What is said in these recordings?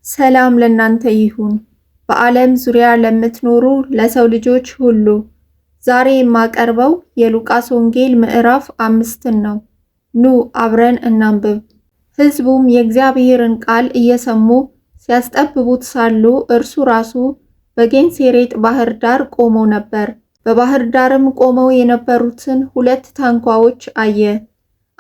ሰላም ለእናንተ ይሁን። በዓለም ዙሪያ ለምትኖሩ ለሰው ልጆች ሁሉ ዛሬ የማቀርበው የሉቃስ ወንጌል ምዕራፍ 5 ነው። ኑ አብረን እናንብብ። ሕዝቡም የእግዚአብሔርን ቃል እየሰሙ ሲያስጠብቡት ሳሉ እርሱ ራሱ በጌንሴሬጥ ባህር ዳር ቆሞ ነበር። በባህር ዳርም ቆመው የነበሩትን 2 ታንኳዎች አየ።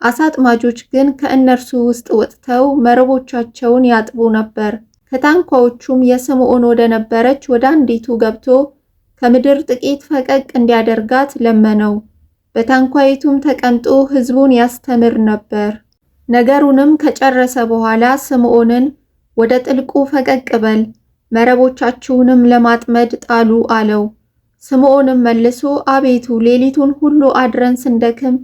ዓሣ አጥማጆች ግን ከእነርሱ ውስጥ ወጥተው መረቦቻቸውን ያጥቡ ነበር። ከታንኳዎቹም የስምዖን ወደ ነበረች ወደ አንዲቱ ገብቶ ከምድር ጥቂት ፈቀቅ እንዲያደርጋት ለመነው። በታንኳይቱም ተቀምጦ ሕዝቡን ያስተምር ነበር። ነገሩንም ከጨረሰ በኋላ ስምዖንን ወደ ጥልቁ ፈቀቅ በል፣ መረቦቻችሁንም ለማጥመድ ጣሉ አለው። ስምዖንም መልሶ አቤቱ ሌሊቱን ሁሉ አድረን ስንደክም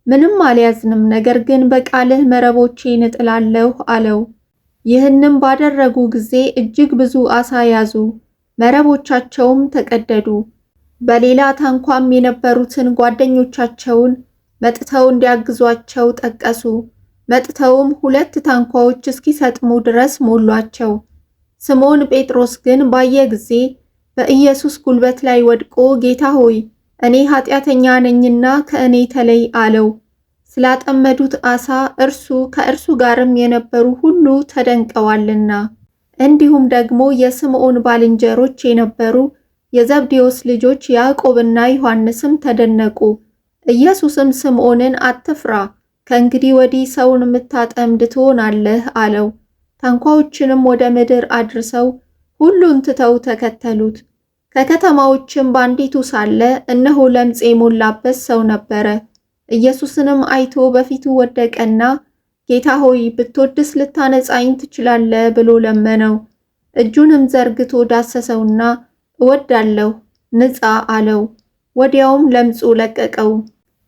ምንም አልያዝንም፣ ነገር ግን በቃልህ መረቦቼን እጥላለሁ አለው። ይህንም ባደረጉ ጊዜ እጅግ ብዙ ዓሣ ያዙ፣ መረቦቻቸውም ተቀደዱ። በሌላ ታንኳም የነበሩትን ጓደኞቻቸውን መጥተው እንዲያግዟቸው ጠቀሱ። መጥተውም 2 ታንኳዎች እስኪሰጥሙ ድረስ ሞሏቸው። ስምዖን ጴጥሮስ ግን ባየ ጊዜ በኢየሱስ ጉልበት ላይ ወድቆ ጌታ ሆይ እኔ ኃጢአተኛ ነኝና ከእኔ ተለይ አለው። ስላጠመዱት ዓሣ እርሱ ከእርሱ ጋርም የነበሩ ሁሉ ተደንቀዋልና። እንዲሁም ደግሞ የስምዖን ባልንጀሮች የነበሩ የዘብዴዎስ ልጆች ያዕቆብና ዮሐንስም ተደነቁ። ኢየሱስም ስምዖንን አትፍራ፣ ከእንግዲህ ወዲህ ሰውን የምታጠምድ ትሆናለህ አለው። ታንኳዎችንም ወደ ምድር አድርሰው ሁሉን ትተው ተከተሉት። ከከተማዎችም በአንዲቱ ሳለ እነሆ ለምጽ የሞላበት ሰው ነበረ። ኢየሱስንም አይቶ በፊቱ ወደቀና ጌታ ሆይ ብትወድስ ልታነጻኝ ትችላለህ ብሎ ለመነው። እጁንም ዘርግቶ ዳሰሰውና እወዳለሁ ንጻ አለው። ወዲያውም ለምጹ ለቀቀው።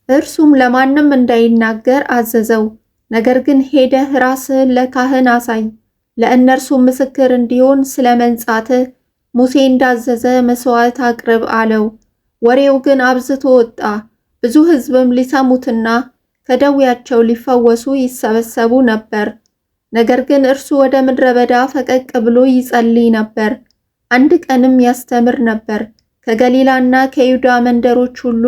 እርሱም ለማንም እንዳይናገር አዘዘው። ነገር ግን ሄደህ ራስህን ለካህን አሳይ፣ ለእነርሱም ምስክር እንዲሆን ስለ መንጻትህ ሙሴ እንዳዘዘ መሥዋዕት አቅርብ አለው። ወሬው ግን አብዝቶ ወጣ። ብዙ ሕዝብም ሊሰሙትና ከደዌያቸው ሊፈወሱ ይሰበሰቡ ነበር። ነገር ግን እርሱ ወደ ምድረ በዳ ፈቀቅ ብሎ ይጸልይ ነበር። አንድ ቀንም ያስተምር ነበር። ከገሊላና ከይሁዳ መንደሮች ሁሉ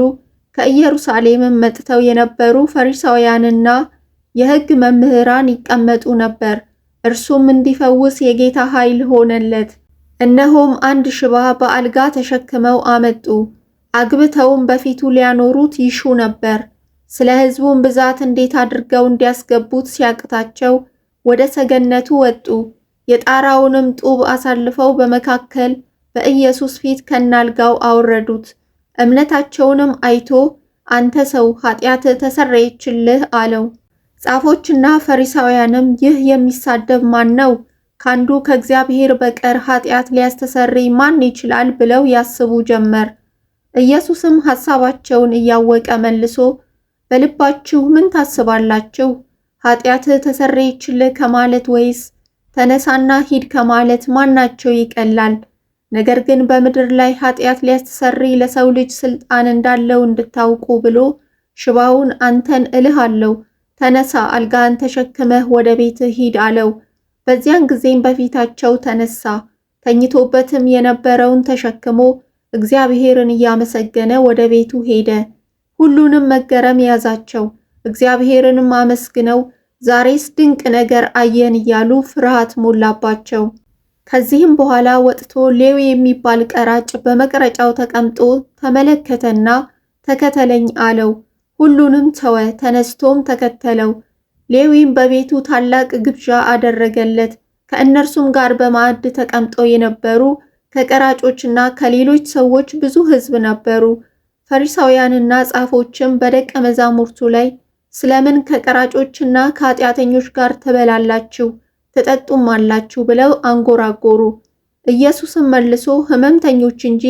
ከኢየሩሳሌምም መጥተው የነበሩ ፈሪሳውያንና የሕግ መምህራን ይቀመጡ ነበር። እርሱም እንዲፈውስ የጌታ ኃይል ሆነለት። እነሆም አንድ ሽባ በአልጋ ተሸክመው አመጡ። አግብተውም በፊቱ ሊያኖሩት ይሹ ነበር። ስለ ሕዝቡም ብዛት እንዴት አድርገው እንዲያስገቡት ሲያቅታቸው ወደ ሰገነቱ ወጡ። የጣራውንም ጡብ አሳልፈው በመካከል በኢየሱስ ፊት ከናልጋው አወረዱት። እምነታቸውንም አይቶ አንተ ሰው ኃጢአትህ ተሰረየችልህ አለው። ጻፎችና ፈሪሳውያንም ይህ የሚሳደብ ማን ነው? ካንዱ ከእግዚአብሔር በቀር ኃጢአት ሊያስተሰርይ ማን ይችላል? ብለው ያስቡ ጀመር። ኢየሱስም ሐሳባቸውን እያወቀ መልሶ በልባችሁ ምን ታስባላችሁ? ኃጢአትህ ተሰረየችልህ ከማለት ወይስ ተነሳና ሂድ ከማለት ማናቸው ይቀላል? ነገር ግን በምድር ላይ ኃጢአት ሊያስተሰርይ ለሰው ልጅ ሥልጣን እንዳለው እንድታውቁ ብሎ ሽባውን አንተን እልሃለሁ ተነሳ፣ አልጋህን ተሸክመህ ወደ ቤትህ ሂድ አለው። በዚያን ጊዜም በፊታቸው ተነሳ። ተኝቶበትም የነበረውን ተሸክሞ እግዚአብሔርን እያመሰገነ ወደ ቤቱ ሄደ። ሁሉንም መገረም ያዛቸው። እግዚአብሔርንም አመስግነው ዛሬስ ድንቅ ነገር አየን እያሉ ፍርሃት ሞላባቸው። ከዚህም በኋላ ወጥቶ ሌዊ የሚባል ቀራጭ በመቅረጫው ተቀምጦ ተመለከተና ተከተለኝ አለው። ሁሉንም ተወ፣ ተነስቶም ተከተለው። ሌዊም በቤቱ ታላቅ ግብዣ አደረገለት። ከእነርሱም ጋር በማዕድ ተቀምጠው የነበሩ ከቀራጮችና ከሌሎች ሰዎች ብዙ ሕዝብ ነበሩ። ፈሪሳውያንና ጻፎችም በደቀ መዛሙርቱ ላይ ስለምን ከቀራጮችና ከኃጢአተኞች ጋር ትበላላችሁ ትጠጡም አላችሁ ብለው አንጎራጎሩ። ኢየሱስም መልሶ ሕመምተኞች እንጂ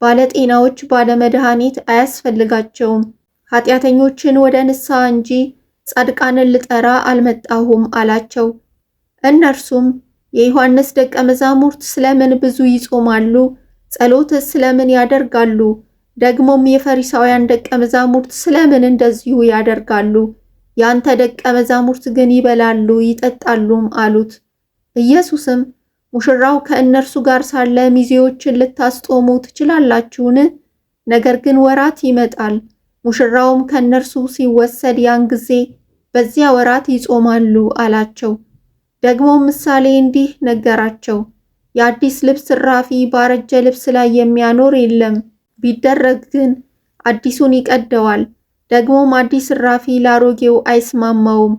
ባለጤናዎች ባለመድኃኒት አያስፈልጋቸውም፣ ኃጢአተኞችን ወደ ንስሐ እንጂ ጻድቃንን ልጠራ አልመጣሁም አላቸው። እነርሱም የዮሐንስ ደቀ መዛሙርት ስለምን ብዙ ይጾማሉ? ጸሎትስ ስለምን ያደርጋሉ? ደግሞም የፈሪሳውያን ደቀ መዛሙርት ስለምን እንደዚሁ ያደርጋሉ? ያንተ ደቀ መዛሙርት ግን ይበላሉ ይጠጣሉም አሉት። ኢየሱስም ሙሽራው ከእነርሱ ጋር ሳለ ሚዜዎችን ልታስጦሙ ትችላላችሁን? ነገር ግን ወራት ይመጣል፣ ሙሽራውም ከእነርሱ ሲወሰድ ያን ጊዜ በዚያ ወራት ይጾማሉ አላቸው። ደግሞ ምሳሌ እንዲህ ነገራቸው። የአዲስ ልብስ እራፊ ባረጀ ልብስ ላይ የሚያኖር የለም። ቢደረግ ግን አዲሱን ይቀደዋል፣ ደግሞም አዲስ እራፊ ላሮጌው አይስማማውም።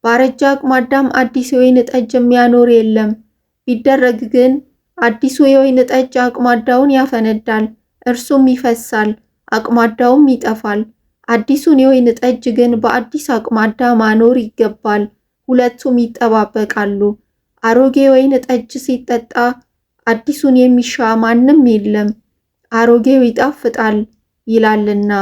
ባረጀ አቅማዳም አዲስ የወይን ጠጅ የሚያኖር የለም። ቢደረግ ግን አዲሱ የወይን ጠጅ አቅማዳውን ያፈነዳል፣ እርሱም ይፈሳል፣ አቅማዳውም ይጠፋል። አዲሱን የወይን ጠጅ ግን በአዲስ አቅማዳ ማኖር ይገባል፣ ሁለቱም ይጠባበቃሉ። አሮጌ ወይን ጠጅ ሲጠጣ አዲሱን የሚሻ ማንም የለም፣ አሮጌው ይጣፍጣል ይላልና።